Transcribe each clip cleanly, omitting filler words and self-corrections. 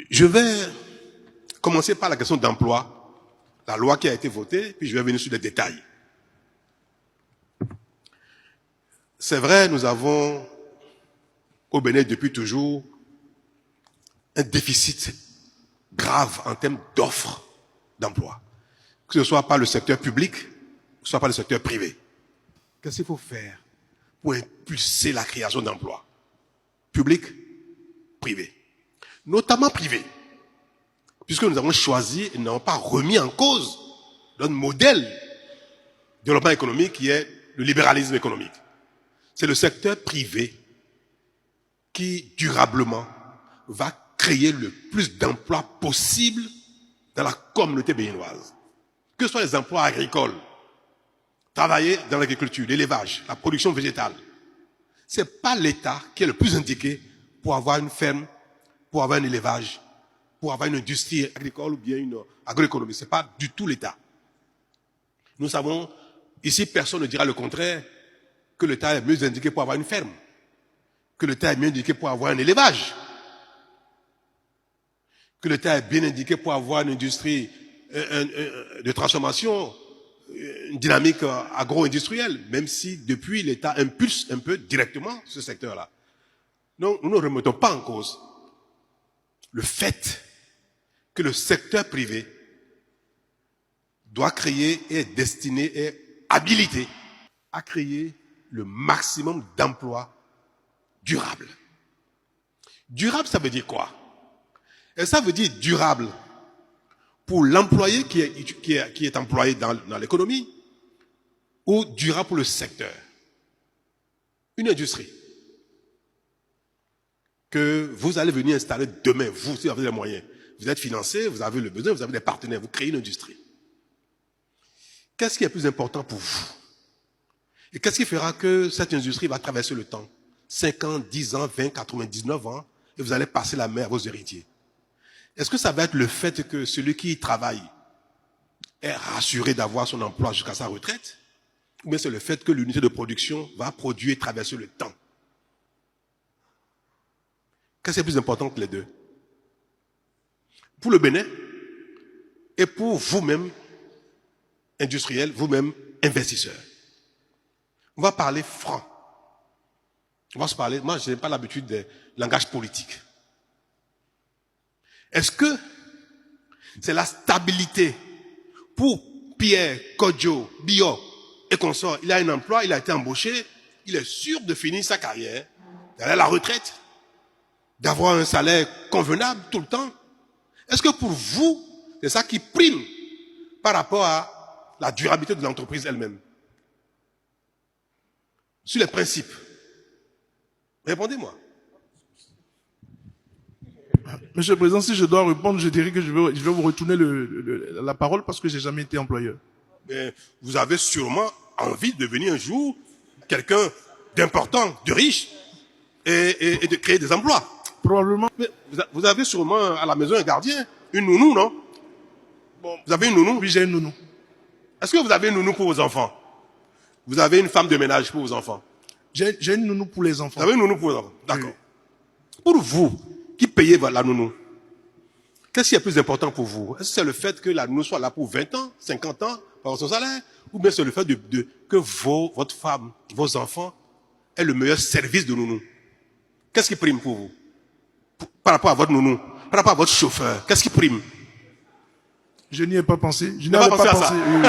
Je vais commencer par la question d'emploi, la loi qui a été votée, puis je vais venir sur les détails. C'est vrai, nous avons au Bénin depuis toujours un déficit grave en termes d'offres d'emploi, que ce soit par le secteur public, que ce soit par le secteur privé. Qu'est-ce qu'il faut faire pour impulser la création d'emplois? Public, privé. Notamment privé. Puisque nous avons choisi et n'avons pas remis en cause notre modèle de développement économique qui est le libéralisme économique. C'est le secteur privé qui, durablement, va créer le plus d'emplois possible dans la communauté béninoise. Que ce soit les emplois agricoles, travailler dans l'agriculture, l'élevage, la production végétale. C'est pas l'État qui est le plus indiqué pour avoir une ferme, pour avoir un élevage, pour avoir une industrie agricole ou bien une agroéconomie. C'est pas du tout l'État. Nous savons, ici personne ne dira le contraire, que l'État est mieux indiqué pour avoir une ferme, que l'État est mieux indiqué pour avoir un élevage, que l'État est bien indiqué pour avoir une industrie de transformation, une dynamique agro-industrielle, même si depuis l'État impulse un peu directement ce secteur-là. Donc nous ne remettons pas en cause le fait que le secteur privé doit créer et est destiné et habilité à créer le maximum d'emplois durables. Durable, ça veut dire quoi? Et ça veut dire durable pour l'employé qui est employé dans l'économie ou durable pour le secteur. Une industrie que vous allez venir installer demain, vous, si vous avez les moyens. Vous êtes financé, vous avez le besoin, vous avez des partenaires, vous créez une industrie. Qu'est-ce qui est plus important pour vous? Et qu'est-ce qui fera que cette industrie va traverser le temps? 5 ans, 10 ans, 20, 99 ans, et vous allez passer la main à vos héritiers. Est-ce que ça va être le fait que celui qui y travaille est rassuré d'avoir son emploi jusqu'à sa retraite? Ou bien c'est le fait que l'unité de production va produire et traverser le temps? Qu'est-ce qui est plus important que les deux? Pour le Bénin et pour vous-même, industriels, vous-même, investisseurs. On va parler franc. On va se parler, moi je n'ai pas l'habitude des langages politiques. Est-ce que c'est la stabilité pour Pierre, Kodjo, Bio et consorts? Il a un emploi, il a été embauché, il est sûr de finir sa carrière, d'aller à la retraite, d'avoir un salaire convenable tout le temps. Est-ce que pour vous, c'est ça qui prime par rapport à la durabilité de l'entreprise elle-même? Sur les principes. Répondez-moi. Monsieur le Président, si je dois répondre, je dirais que je vais vous retourner la parole parce que j'ai jamais été employeur. Mais vous avez sûrement envie de devenir un jour quelqu'un d'important, de riche et de créer des emplois. Probablement. Mais vous avez sûrement à la maison un gardien, une nounou, non? Bon, vous avez une nounou? Oui, j'ai une nounou. Est-ce que vous avez une nounou pour vos enfants? Vous avez une femme de ménage pour vos enfants? J'ai une nounou pour les enfants. Vous avez une nounou pour vos enfants? D'accord. Oui. Pour vous, qui payez la nounou, qu'est-ce qui est plus important pour vous? Est-ce que c'est le fait que la nounou soit là pour 20 ans, 50 ans, par son salaire? Ou bien c'est le fait que votre femme, vos enfants, aient le meilleur service de nounou? Qu'est-ce qui prime pour vous? Par rapport à votre nounou, par rapport à votre chauffeur, qu'est-ce qui prime? Je n'y ai pas pensé. Je n'y ai pas pensé à ça. Oui, oui.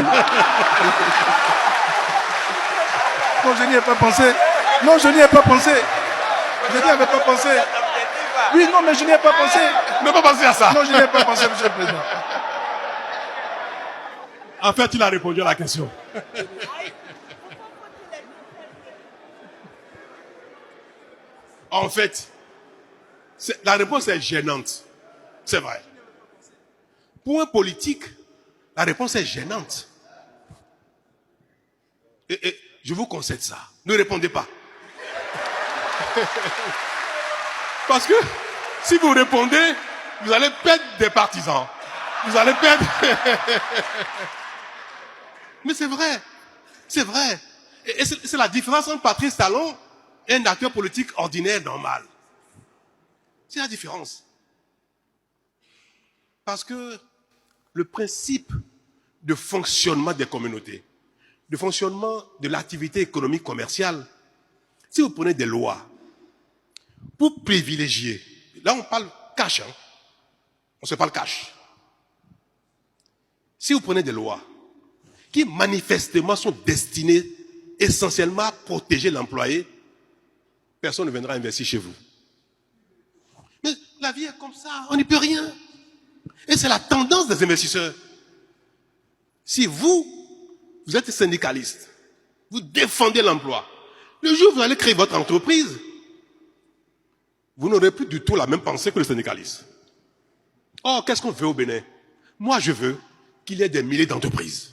Non, je n'y ai pas pensé. Non, je n'y ai pas pensé. Je n'y avais pas pensé. Oui, non, mais je n'y ai pas pensé. Vous n'avez pas pensé à ça? Non, je n'y ai pas pensé, Monsieur le Président. En fait, il a répondu à la question. En fait, la réponse est gênante. C'est vrai. Pour un politique, la réponse est gênante. Et je vous concède ça. Ne répondez pas. Parce que si vous répondez, vous allez perdre des partisans. Vous allez perdre... Mais c'est vrai. C'est vrai. Et c'est la différence entre Patrice Talon et un acteur politique ordinaire normal. C'est la différence. Parce que le principe de fonctionnement des communautés, de fonctionnement de l'activité économique commerciale, si vous prenez des lois pour privilégier, là on parle cash, hein, on se parle cash. Si vous prenez des lois qui manifestement sont destinées essentiellement à protéger l'employé, personne ne viendra investir chez vous. Mais la vie est comme ça, on n'y peut rien. Et c'est la tendance des investisseurs. Si vous êtes syndicaliste, vous défendez l'emploi, le jour où vous allez créer votre entreprise, vous n'aurez plus du tout la même pensée que le syndicaliste. Or, qu'est-ce qu'on veut au Bénin? Moi, je veux qu'il y ait des milliers d'entreprises.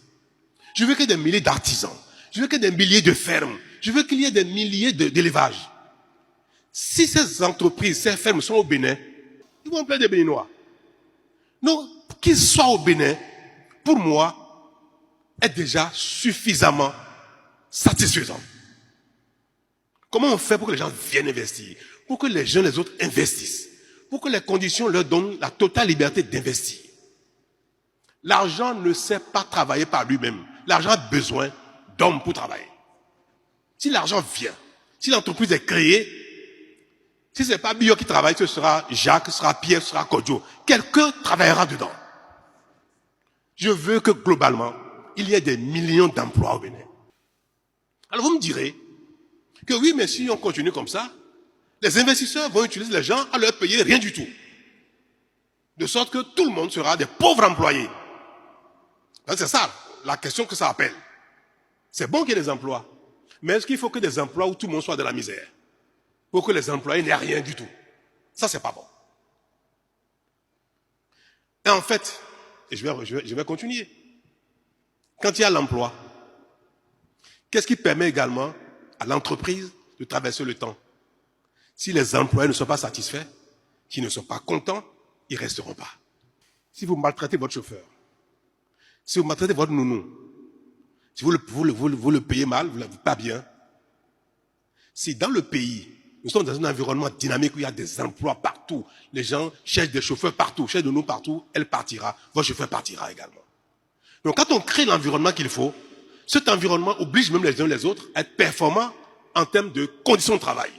Je veux qu'il y ait des milliers d'artisans. Je veux qu'il y ait des milliers de fermes. Je veux qu'il y ait des milliers d'élevages. Si ces entreprises, ces fermes sont au Bénin, ils vont plein de Béninois. Donc, qu'ils soient au Bénin, pour moi, est déjà suffisamment satisfaisant. Comment on fait pour que les gens viennent investir? Pour que les gens, les autres investissent? Pour que les conditions leur donnent la totale liberté d'investir? L'argent ne sait pas travailler par lui-même. L'argent a besoin d'hommes pour travailler. Si l'argent vient, si l'entreprise est créée, si ce n'est pas Bio qui travaille, ce sera Jacques, ce sera Pierre, ce sera Kodjo. Quelqu'un travaillera dedans. Je veux que globalement, il y ait des millions d'emplois au Bénin. Alors vous me direz que oui, mais si on continue comme ça, les investisseurs vont utiliser les gens à leur payer rien du tout. De sorte que tout le monde sera des pauvres employés. C'est ça la question que ça appelle. C'est bon qu'il y ait des emplois. Mais est-ce qu'il faut que des emplois où tout le monde soit de la misère? Pour que les employés n'aient rien du tout. Ça, c'est pas bon. Et en fait, et je vais continuer. Quand il y a l'emploi, qu'est-ce qui permet également à l'entreprise de traverser le temps? Si les employés ne sont pas satisfaits, s'ils ne sont pas contents, ils ne resteront pas. Si vous maltraitez votre chauffeur, si vous maltraitez votre nounou, si vous le payez mal, vous ne l'avez pas bien, si dans le pays, nous sommes dans un environnement dynamique où il y a des emplois partout, les gens cherchent des chauffeurs partout, cherchent de nous partout, elle partira, votre chauffeur partira également. Donc quand on crée l'environnement qu'il faut, cet environnement oblige même les uns les autres à être performants en termes de conditions de travail.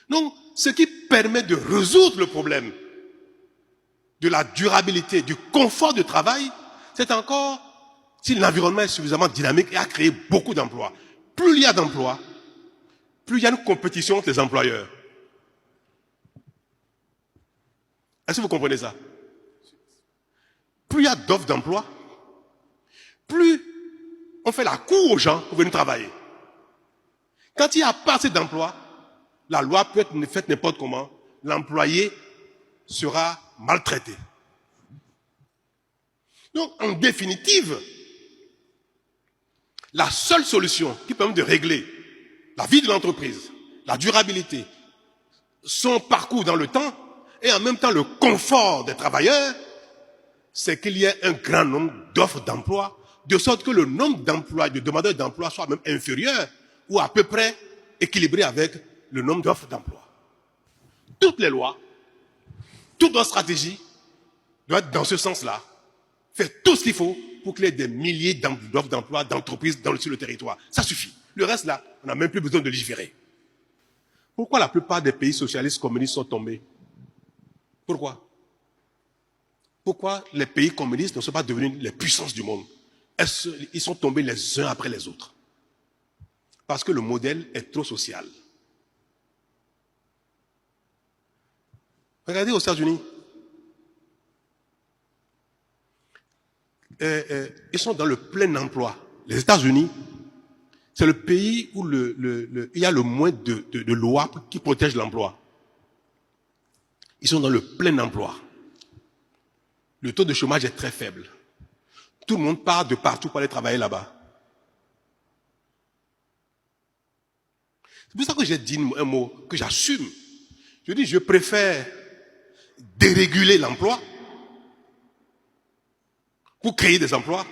Donc, ce qui permet de résoudre le problème de la durabilité, du confort de travail, c'est encore si l'environnement est suffisamment dynamique et a créé beaucoup d'emplois. Plus il y a d'emplois, plus il y a une compétition entre les employeurs. Est-ce que vous comprenez ça? Plus il y a d'offres d'emploi, plus on fait la cour aux gens pour venir travailler. Quand il n'y a pas assez d'emplois, la loi peut être faite n'importe comment, l'employé sera maltraité. Donc, en définitive, la seule solution qui permet de régler la vie de l'entreprise, la durabilité, son parcours dans le temps, et en même temps le confort des travailleurs, c'est qu'il y ait un grand nombre d'offres d'emploi, de sorte que le nombre d'emplois, de demandeurs d'emploi soit même inférieur, ou à peu près équilibré avec le nombre d'offres d'emploi. Toutes les lois, toute notre stratégie doit être dans ce sens-là. Faire tout ce qu'il faut pour qu'il y ait des milliers d'offres d'emploi, d'entreprises sur le territoire. Ça suffit. Le reste là, on n'a même plus besoin de légiférer. Pourquoi la plupart des pays socialistes communistes sont tombés? Pourquoi? Pourquoi les pays communistes ne sont pas devenus les puissances du monde? Ils sont tombés les uns après les autres. Parce que le modèle est trop social. Regardez aux États-Unis. Ils sont dans le plein emploi. Les États-Unis, c'est le pays où il y a le moins de lois qui protègent l'emploi. Ils sont dans le plein emploi. Le taux de chômage est très faible. Tout le monde part de partout pour aller travailler là-bas. C'est pour ça que j'ai dit un mot que j'assume. Je dis, je préfère déréguler l'emploi pour créer des emplois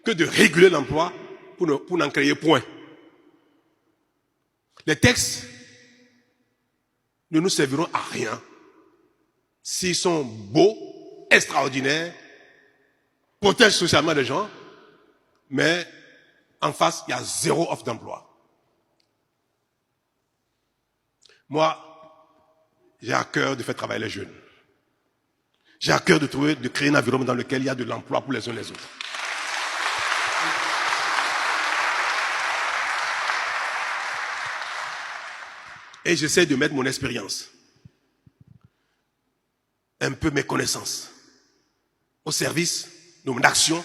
que de réguler l'emploi pour n'en créer point. Les textes ne nous serviront à rien s'ils sont beaux, extraordinaires, protègent socialement les gens, mais en face, il y a 0 offre d'emploi. Moi, j'ai à cœur de faire travailler les jeunes. J'ai à cœur de créer un environnement dans lequel il y a de l'emploi pour les uns et les autres. Et j'essaie de mettre mon expérience, un peu mes connaissances, au service de mon action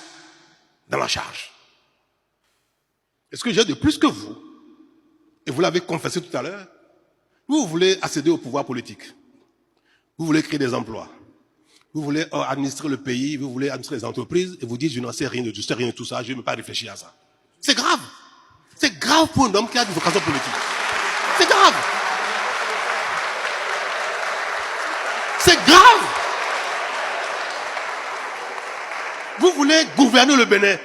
dans la charge. Est-ce que j'ai de plus que vous? Et vous l'avez confessé tout à l'heure. Vous voulez accéder au pouvoir politique. Vous voulez créer des emplois. Vous voulez administrer le pays, vous voulez administrer les entreprises, et vous dites, je n'en sais rien de tout ça, je ne vais pas réfléchir à ça. C'est grave. C'est grave pour un homme qui a une vocation politique. C'est grave. C'est grave. Vous voulez gouverner le Bénin,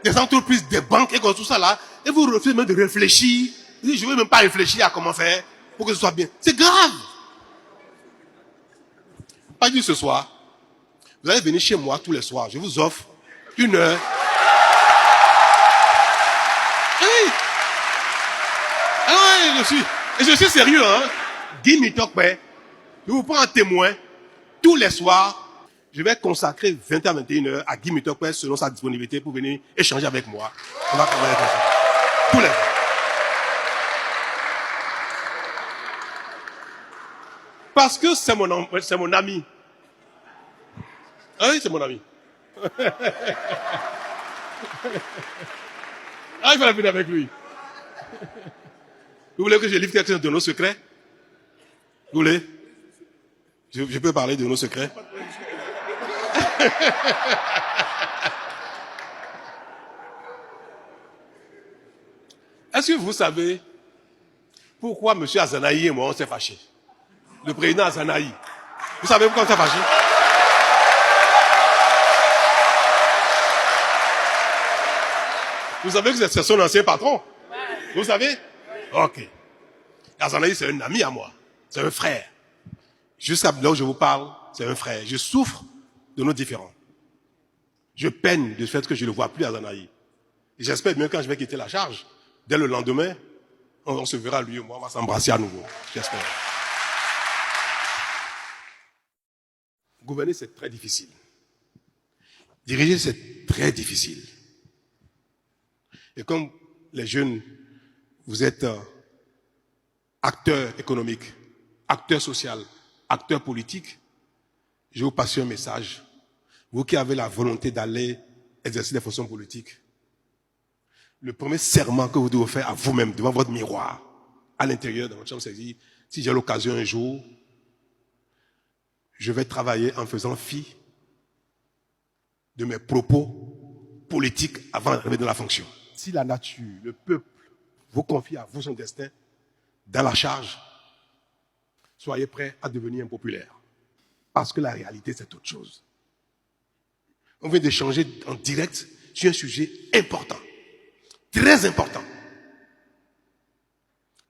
des entreprises, des banques et comme tout ça là, et vous refusez même de réfléchir. Vous dites, je ne veux même pas réfléchir à comment faire pour que ce soit bien. C'est grave. Pas dit ce soir. Vous allez venir chez moi tous les soirs. Je vous offre 1 heure. Oui. Ah oui, je suis sérieux, hein. Guy Mitokpe, je vous prends un témoin. Tous les soirs, je vais consacrer 20 à 21 heures à Guy Mitokpe selon sa disponibilité pour venir échanger avec moi. On va travailler comme ça. Tous les jours. Parce que c'est mon ami. Ah oui, c'est mon ami. Ah, il fallait venir avec lui. Vous voulez que je livre quelque chose de nos secrets? Vous voulez? Je peux parler de nos secrets? Est-ce que vous savez pourquoi M. Azanaï et moi on s'est fâchés? Le président Azanaï. Vous savez pourquoi on s'est fâchés? Vous savez que c'est son ancien patron? Vous savez? Ok. Azanaï, c'est un ami à moi. C'est un frère. Jusqu'à là où je vous parle, c'est un frère. Je souffre de nos différends. Je peine du fait que je ne le vois plus, Azanaï. Et j'espère bien quand je vais quitter la charge, dès le lendemain, on se verra lui et moi, on va s'embrasser à nouveau. J'espère. Gouverner, c'est très difficile. Diriger, c'est très difficile. Et comme les jeunes, vous êtes acteurs économiques, acteurs sociaux, acteurs politiques, je vous passe un message. Vous qui avez la volonté d'aller exercer des fonctions politiques, le premier serment que vous devez faire à vous-même, devant votre miroir, à l'intérieur de votre chambre, c'est dire, si j'ai l'occasion un jour, je vais travailler en faisant fi de mes propos politiques avant d'arriver dans la fonction. Si la nature, le peuple, vous confie à vous son destin, dans la charge, soyez prêts à devenir impopulaire. Parce que la réalité, c'est autre chose. On vient d'échanger en direct sur un sujet important, très important.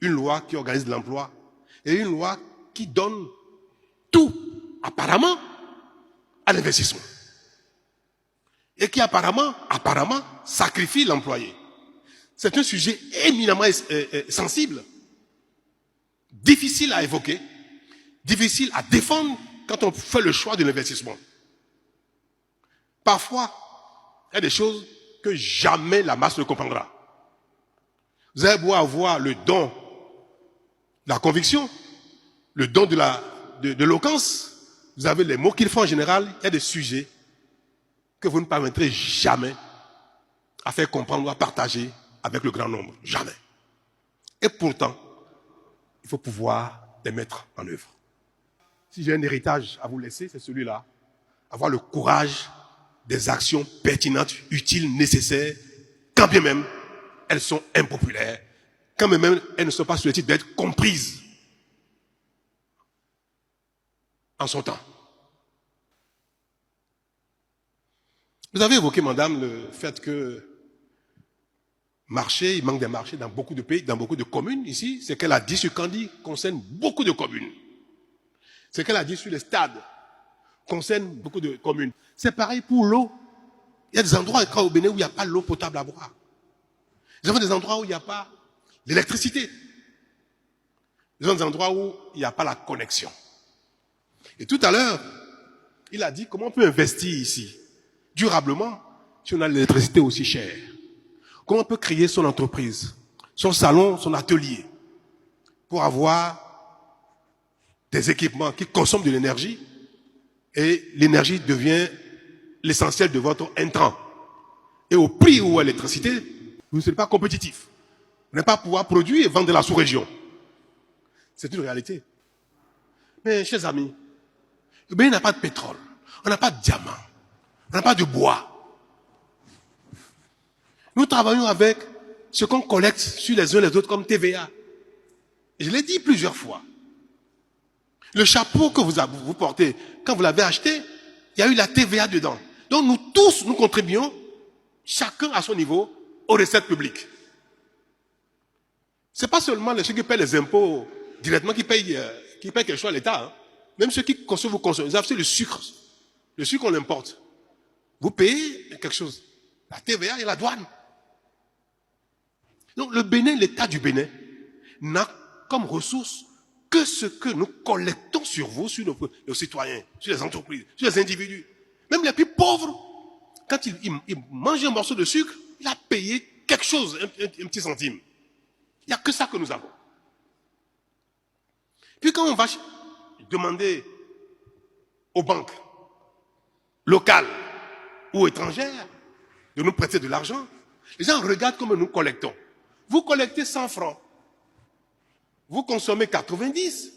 Une loi qui organise l'emploi et une loi qui donne tout, apparemment, à l'investissement. Et qui apparemment, sacrifie l'employé. C'est un sujet éminemment sensible, difficile à évoquer, difficile à défendre quand on fait le choix de l'investissement. Parfois, il y a des choses que jamais la masse ne comprendra. Vous avez beau avoir le don de la conviction, le don de l'éloquence, vous avez les mots qu'il faut en général, il y a des sujets que vous ne parviendrez jamais à faire comprendre ou à partager avec le grand nombre. Jamais. Et pourtant, il faut pouvoir les mettre en œuvre. Si j'ai un héritage à vous laisser, c'est celui-là. Avoir le courage des actions pertinentes, utiles, nécessaires, quand bien même elles sont impopulaires, quand bien même elles ne sont pas sur le titre d'être comprises en son temps. Vous avez évoqué, madame, le fait que il manque des marchés dans beaucoup de pays, dans beaucoup de communes ici. Ce qu'elle a dit sur Candy concerne beaucoup de communes. Ce qu'elle a dit sur les stades concerne beaucoup de communes. C'est pareil pour l'eau. Il y a des endroits au Bénin où il n'y a pas l'eau potable à boire. Nous avons des endroits où il n'y a pas l'électricité. Nous avons des endroits où il n'y a pas la connexion. Et tout à l'heure, il a dit comment on peut investir ici, durablement, si on a l'électricité aussi chère. Comment on peut créer son entreprise, son salon, son atelier, pour avoir des équipements qui consomment de l'énergie, et l'énergie devient l'essentiel de votre intrant. Et au prix où est l'électricité, vous ne serez pas compétitif. Vous n'allez pas pouvoir produire et vendre de la sous-région. C'est une réalité. Mais, chers amis, le Bénin n'a pas de pétrole, on n'a pas de diamant, on n'a pas de bois. Nous travaillons avec ce qu'on collecte sur les uns les autres comme TVA. Et je l'ai dit plusieurs fois. Le chapeau que vous portez, quand vous l'avez acheté, il y a eu la TVA dedans. Donc nous tous, nous contribuons, chacun à son niveau, aux recettes publiques. Ce n'est pas seulement ceux qui paient les impôts directement qui payent quelque chose à l'État. Hein. Même ceux qui consomment, vous consommez. Vous avez le sucre. Le sucre, on l'importe. Vous payez quelque chose. La TVA et la douane. Donc le Bénin, l'État du Bénin, n'a comme ressource que ce que nous collectons sur vous, sur nos citoyens, sur les entreprises, sur les individus. Même les plus pauvres, quand il mange un morceau de sucre, il a payé quelque chose, un petit centime. Il n'y a que ça que nous avons. Puis quand on va demander aux banques locales ou étrangères de nous prêter de l'argent, les gens regardent comment nous collectons. Vous collectez 100 francs. Vous consommez 90.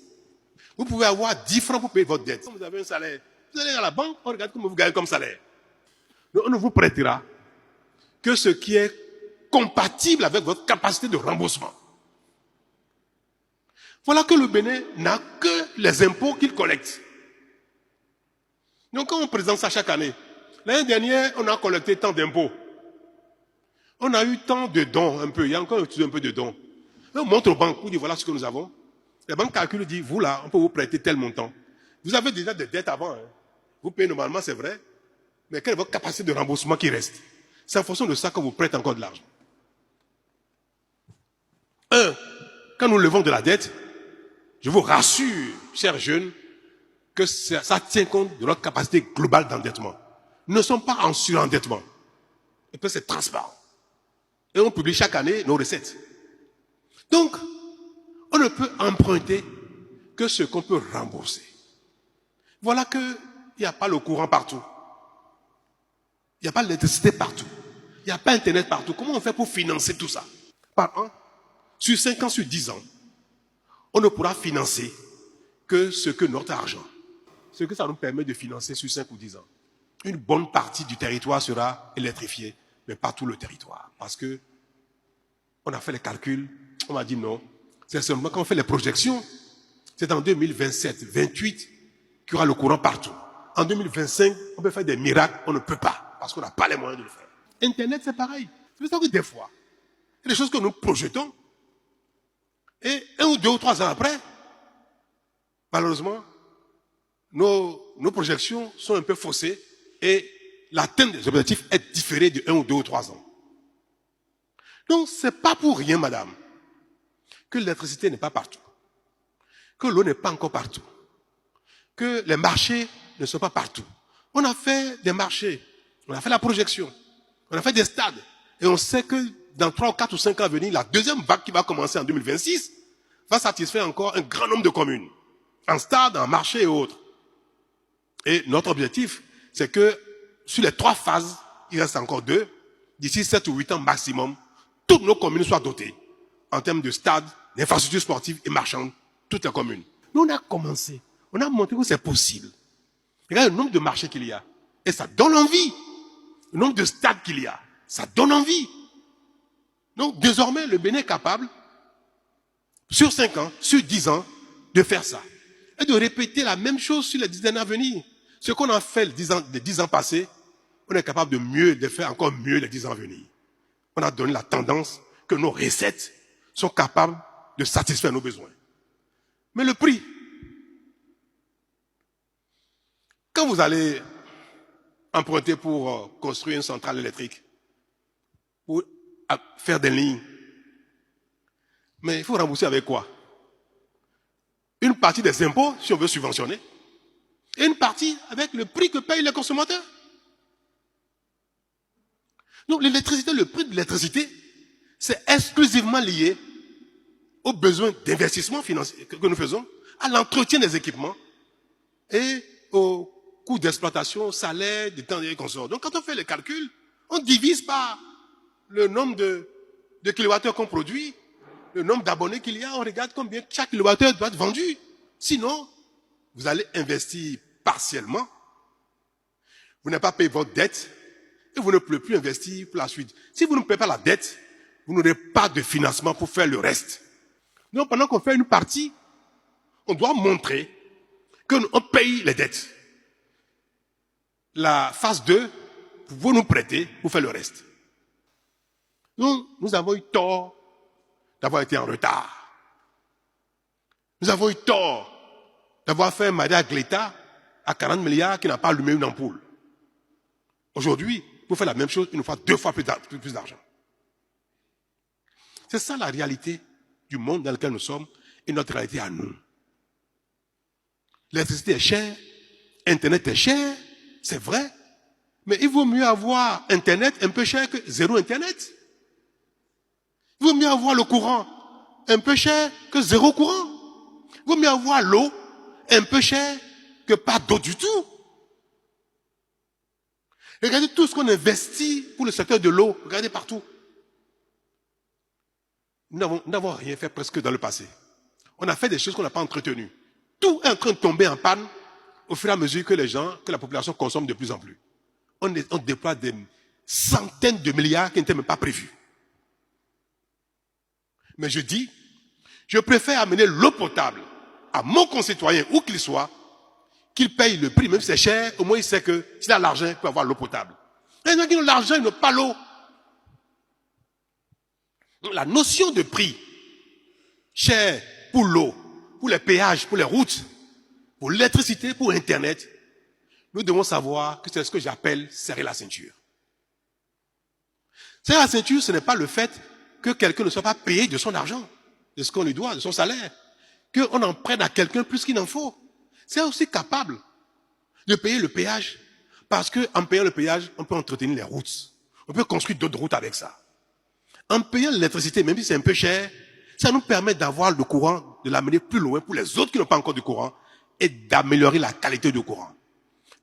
Vous pouvez avoir 10 francs pour payer votre dette. Quand vous avez un salaire, vous allez à la banque, on regarde comment vous gagnez comme salaire. Donc on ne vous prêtera que ce qui est compatible avec votre capacité de remboursement. Voilà que le Bénin n'a que les impôts qu'il collecte. Donc quand on présente ça chaque année, l'année dernière, on a collecté tant d'impôts. On a eu tant de dons, un peu, il y a encore un peu de dons. On montre aux banques, on dit voilà ce que nous avons. Les banques calculent et disent, vous là, on peut vous prêter tel montant. Vous avez déjà des dettes avant. Hein. Vous payez normalement, c'est vrai. Mais quelle est votre capacité de remboursement qui reste? C'est en fonction de ça qu'on vous prête encore de l'argent. Quand nous levons de la dette, je vous rassure, chers jeunes, que ça tient compte de notre capacité globale d'endettement. Nous ne sommes pas en surendettement. Et puis c'est transparent. Et on publie chaque année nos recettes. Donc, on ne peut emprunter que ce qu'on peut rembourser. Voilà qu'il n'y a pas le courant partout. Il n'y a pas l'électricité partout. Il n'y a pas Internet partout. Comment on fait pour financer tout ça? Par an, sur 5 ans, sur 10 ans, on ne pourra financer que ce que notre argent, ce que ça nous permet de financer sur 5 ou 10 ans. Une bonne partie du territoire sera électrifiée, mais pas tout le territoire. Parce que on a fait les calculs, on m'a dit non. C'est seulement quand on fait les projections, c'est en 2027, 28 qu'il y aura le courant partout. En 2025, on peut faire des miracles, on ne peut pas, parce qu'on n'a pas les moyens de le faire. Internet, c'est pareil. C'est pour ça que des fois, il y a des choses que nous projetons, et 1 ou 2 ou 3 ans après, malheureusement, nos projections sont un peu faussées, et l'atteinte des objectifs est différée de 1 ou 2 ou 3 ans. Donc, ce n'est pas pour rien, madame, que l'électricité n'est pas partout, que l'eau n'est pas encore partout, que les marchés ne sont pas partout. On a fait des marchés, on a fait la projection, on a fait des stades, et on sait que dans 3 ou 4 ou 5 ans à venir, la deuxième vague qui va commencer en 2026 va satisfaire encore un grand nombre de communes, en stade, en marché et autres. Et notre objectif, c'est que sur les 3 phases, il reste encore 2, d'ici 7 ou 8 ans maximum, toutes nos communes soient dotées en termes de stades, d'infrastructures sportives et marchandes, toutes les communes. Nous, on a commencé, on a montré que c'est possible. Regarde le nombre de marchés qu'il y a. Et ça donne envie. Le nombre de stades qu'il y a, ça donne envie. Donc, désormais, le Bénin est capable, sur 5 ans, sur 10 ans, de faire ça. Et de répéter la même chose sur les 10 années à venir. Ce qu'on a fait les 10 ans passés, on est capable de faire encore mieux les 10 ans à venir. On a donné la tendance que nos recettes sont capables de satisfaire nos besoins. Mais le prix, Quand vous allez emprunter pour construire une centrale électrique, ou faire des lignes, mais il faut rembourser avec quoi? Une partie des impôts, si on veut subventionner, et une partie avec le prix que payent les consommateurs. Donc l'électricité, le prix de l'électricité, c'est exclusivement lié aux besoins d'investissement financier que nous faisons, à l'entretien des équipements et au coût d'exploitation, au salaire, des temps et consorts. Donc quand on fait les calculs, on divise par le nombre de kilowattheures qu'on produit, le nombre d'abonnés qu'il y a, on regarde combien chaque kilowattheure doit être vendu. Sinon, vous allez investir partiellement, vous n'avez pas payé votre dette, et vous ne pouvez plus investir pour la suite. Si vous ne payez pas la dette, vous n'aurez pas de financement pour faire le reste. Donc pendant qu'on fait une partie, on doit montrer qu'on paye les dettes. La phase 2, vous nous prêtez pour faire le reste. Nous avons eu tort d'avoir été en retard. Nous avons eu tort d'avoir fait un mariage avec l'État à 40 milliards qui n'a pas allumé une ampoule. Aujourd'hui, pour faire la même chose, il nous faut 2 fois plus d'argent. C'est ça la réalité du monde dans lequel nous sommes et notre réalité à nous. L'électricité est chère, Internet est cher, c'est vrai, mais il vaut mieux avoir Internet un peu cher que zéro Internet. Il vaut mieux avoir le courant un peu cher que zéro courant. Il vaut mieux avoir l'eau un peu cher que pas d'eau du tout. Regardez tout ce qu'on investit pour le secteur de l'eau. Regardez partout. Nous n'avons rien fait presque dans le passé. On a fait des choses qu'on n'a pas entretenues. Tout est en train de tomber en panne au fur et à mesure que la population consomme de plus en plus. On déploie des centaines de milliards qui n'étaient même pas prévus. Mais je dis, je préfère amener l'eau potable à mon concitoyen, où qu'il soit, qu'il paye le prix, même si c'est cher, au moins il sait que s'il a l'argent, il peut avoir l'eau potable. Il y en a qui ont l'argent, ils n'ont pas l'eau. La notion de prix, cher pour l'eau, pour les péages, pour les routes, pour l'électricité, pour Internet, nous devons savoir que c'est ce que j'appelle serrer la ceinture. Serrer la ceinture, ce n'est pas le fait que quelqu'un ne soit pas payé de son argent, de ce qu'on lui doit, de son salaire, qu'on en prenne à quelqu'un plus qu'il n'en faut. C'est aussi capable de payer le péage, parce qu'en payant le péage, on peut entretenir les routes. On peut construire d'autres routes avec ça. En payant l'électricité, même si c'est un peu cher, ça nous permet d'avoir le courant, de l'amener plus loin pour les autres qui n'ont pas encore de courant et d'améliorer la qualité du courant.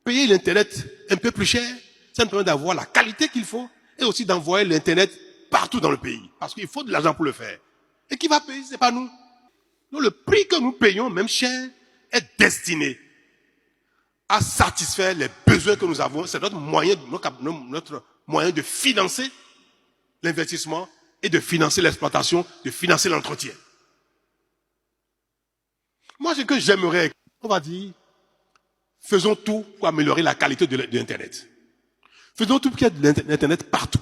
Payer l'Internet un peu plus cher, ça nous permet d'avoir la qualité qu'il faut et aussi d'envoyer l'Internet partout dans le pays. Parce qu'il faut de l'argent pour le faire. Et qui va payer? C'est pas nous. Donc le prix que nous payons, même cher, est destiné à satisfaire les besoins que nous avons. C'est notre moyen de financer l'investissement et de financer l'exploitation, de financer l'entretien. Moi, ce que j'aimerais, on va dire, faisons tout pour améliorer la qualité de l'Internet. Faisons tout pour qu'il y ait de l'Internet partout.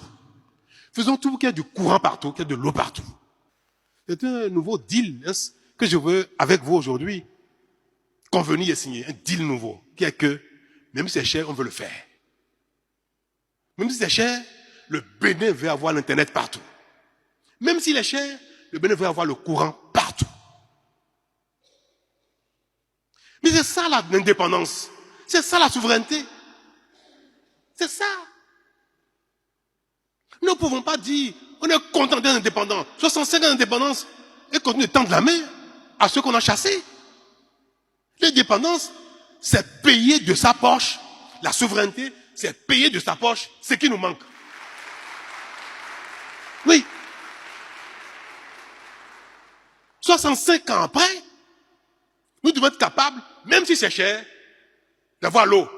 Faisons tout pour qu'il y ait du courant partout, qu'il y ait de l'eau partout. C'est un nouveau deal que je veux, avec vous aujourd'hui, convenir et signer. Un deal nouveau, qui est que, même si c'est cher, on veut le faire. Même si c'est cher, le Bénin veut avoir l'Internet partout. Même s'il est cher, le Bénin veut avoir le courant partout. Mais c'est ça l'indépendance. C'est ça la souveraineté. C'est ça. Nous ne pouvons pas dire, on est content d'être indépendant. 65 ans d'indépendance et continuer de tendre la main à ceux qu'on a chassés. L'indépendance, c'est payer de sa poche. La souveraineté, c'est payer de sa poche ce qui nous manque. Oui. 65 ans après, nous devons être capables, même si c'est cher, d'avoir l'eau,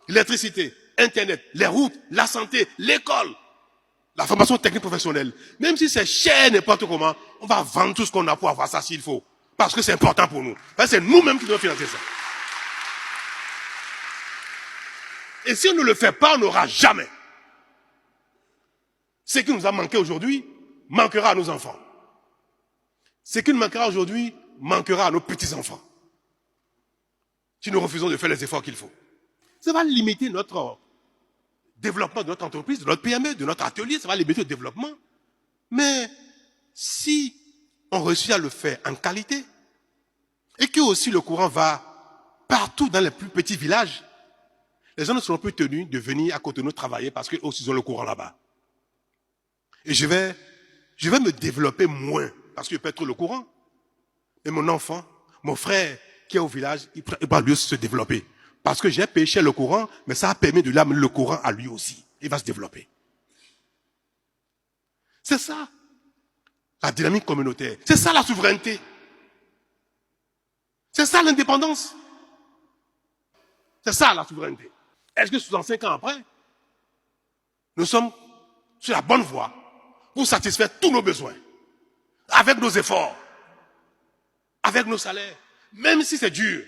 l'électricité, Internet, les routes, la santé, l'école, la formation technique professionnelle. Même si c'est cher n'importe comment, on va vendre tout ce qu'on a pour avoir ça s'il faut. Parce que c'est important pour nous. C'est nous-mêmes qui devons financer ça. Et si on ne le fait pas, on n'aura jamais. Ce qui nous a manqué aujourd'hui, manquera à nos enfants. Ce qui nous manquera aujourd'hui, manquera à nos petits-enfants. Si nous refusons de faire les efforts qu'il faut. Ça va limiter notre développement de notre entreprise, de notre PME, de notre atelier, ça va limiter le développement. Mais si on réussit à le faire en qualité, et que aussi le courant va partout dans les plus petits villages, les gens ne seront plus tenus de venir à Cotonou travailler parce qu'ils aussi ont le courant là-bas. Et je vais me développer moins parce que je peux être le courant. Et mon enfant, mon frère qui est au village, il va lui se développer. Parce que j'ai pêché le courant, mais ça a permis de lui amener le courant à lui aussi. Il va se développer. C'est ça, la dynamique communautaire. C'est ça la souveraineté. C'est ça l'indépendance. C'est ça la souveraineté. Est-ce que 65 ans après, nous sommes sur la bonne voie pour satisfaire tous nos besoins, avec nos efforts, avec nos salaires, même si c'est dur.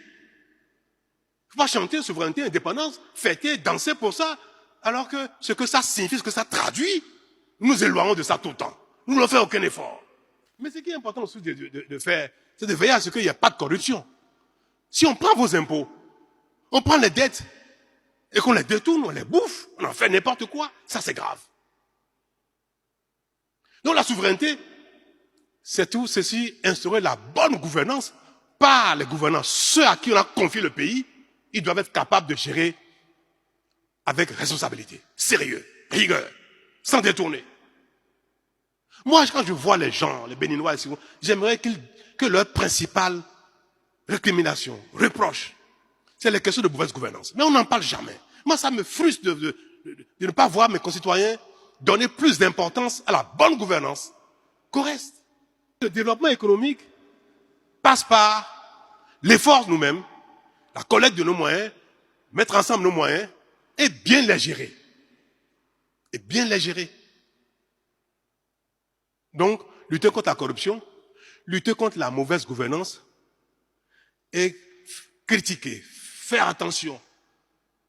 Il ne faut pas chanter souveraineté, indépendance, fêter, danser pour ça, alors que ce que ça signifie, ce que ça traduit, nous nous éloignons de ça tout le temps. Nous ne faisons aucun effort. Mais ce qui est important aussi de faire, c'est de veiller à ce qu'il n'y ait pas de corruption. Si on prend vos impôts, on prend les dettes, et qu'on les détourne, on les bouffe, on en fait n'importe quoi, ça c'est grave. Donc la souveraineté, c'est tout ceci, instaurer la bonne gouvernance par les gouvernants. Ceux à qui on a confié le pays, ils doivent être capables de gérer avec responsabilité, sérieux, rigueur, sans détourner. Moi, quand je vois les gens, les Béninois, j'aimerais que leur principale récrimination, reproche, c'est les questions de mauvaise gouvernance. Mais on n'en parle jamais. Moi, ça me frustre de ne pas voir mes concitoyens donner plus d'importance à la bonne gouvernance qu'au reste. Le développement économique passe par l'effort nous-mêmes, la collecte de nos moyens, mettre ensemble nos moyens et bien les gérer. Et bien les gérer. Donc, lutter contre la corruption, lutter contre la mauvaise gouvernance et critiquer, faire attention,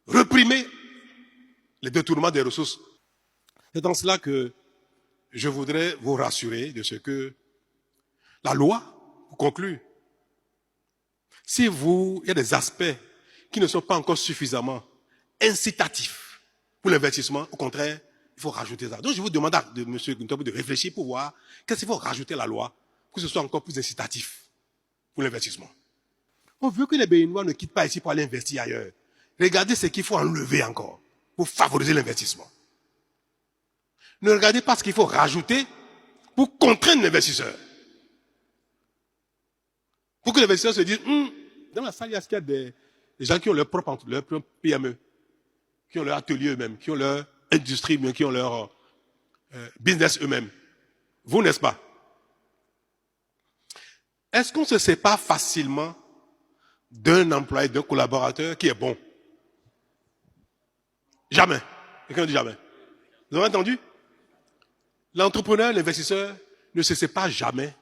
réprimer les détournements des ressources. C'est dans cela que je voudrais vous rassurer de ce que la loi, pour conclure, si il y a des aspects qui ne sont pas encore suffisamment incitatifs pour l'investissement, au contraire, il faut rajouter ça. Donc je vous demande à M. Guntobi de réfléchir pour voir qu'est-ce qu'il faut rajouter à la loi pour que ce soit encore plus incitatif pour l'investissement. On veut que les Béninois ne quittent pas ici pour aller investir ailleurs. Regardez ce qu'il faut enlever encore pour favoriser l'investissement. Ne regardez pas ce qu'il faut rajouter pour contraindre l'investisseur. Pour que l'investisseur se dise, dans la salle, il y a des gens qui ont leur propre PME, qui ont leur atelier eux-mêmes, qui ont leur industrie, qui ont leur business eux-mêmes. Vous, n'est-ce pas? Est-ce qu'on se sépare facilement d'un employé, d'un collaborateur qui est bon? Jamais. Quelqu'un dit jamais. Vous avez entendu? L'entrepreneur, l'investisseur ne se sépare jamais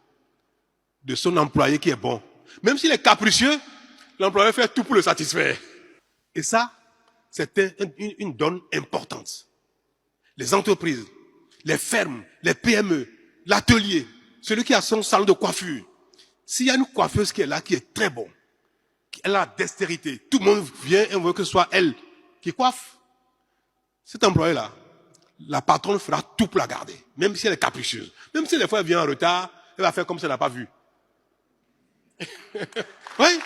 de son employé qui est bon. Même s'il est capricieux, l'employeur fait tout pour le satisfaire. Et ça, c'est une donne importante. Les entreprises, les fermes, les PME, l'atelier, celui qui a son salon de coiffure. S'il y a une coiffeuse qui est là, qui est très bon, elle a dextérité, tout le monde vient et on veut que ce soit elle qui coiffe. Cet employé-là, la patronne fera tout pour la garder, même si elle est capricieuse. Même si des fois elle vient en retard, elle va faire comme si elle n'a pas vu. Oui.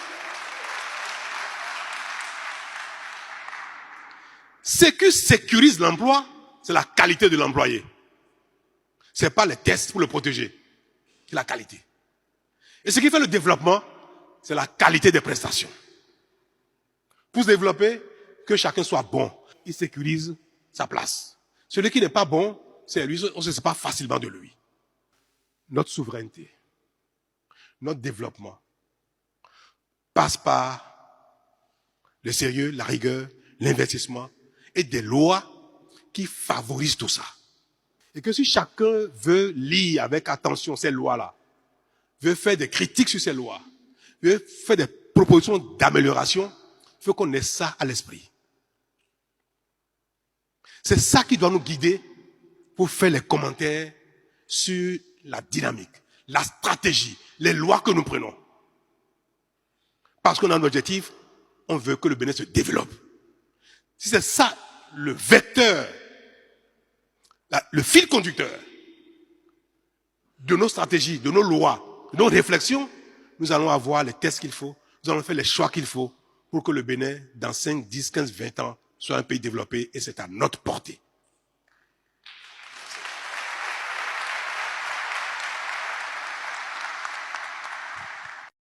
Ce qui sécurise l'emploi, c'est la qualité de l'employé. Ce n'est pas les tests pour le protéger, c'est la qualité. Et ce qui fait le développement, c'est la qualité des prestations. Pour se développer, que chacun soit bon, il sécurise sa place. Celui qui n'est pas bon, c'est lui, on ne se sépare facilement de lui. Notre souveraineté, notre développement passe par le sérieux, la rigueur, l'investissement et des lois qui favorisent tout ça. Et que si chacun veut lire avec attention ces lois-là, veut faire des critiques sur ces lois, veut faire des propositions d'amélioration, il faut qu'on ait ça à l'esprit. C'est ça qui doit nous guider pour faire les commentaires sur la dynamique, la stratégie, les lois que nous prenons. Parce qu'on a un objectif, on veut que le Bénin se développe. si c'est ça le vecteur, le fil conducteur de nos stratégies, de nos lois, de nos réflexions, nous allons avoir les tests qu'il faut, nous allons faire les choix qu'il faut pour que le Bénin, dans 5, 10, 15, 20 ans, soit un pays développé et c'est à notre portée.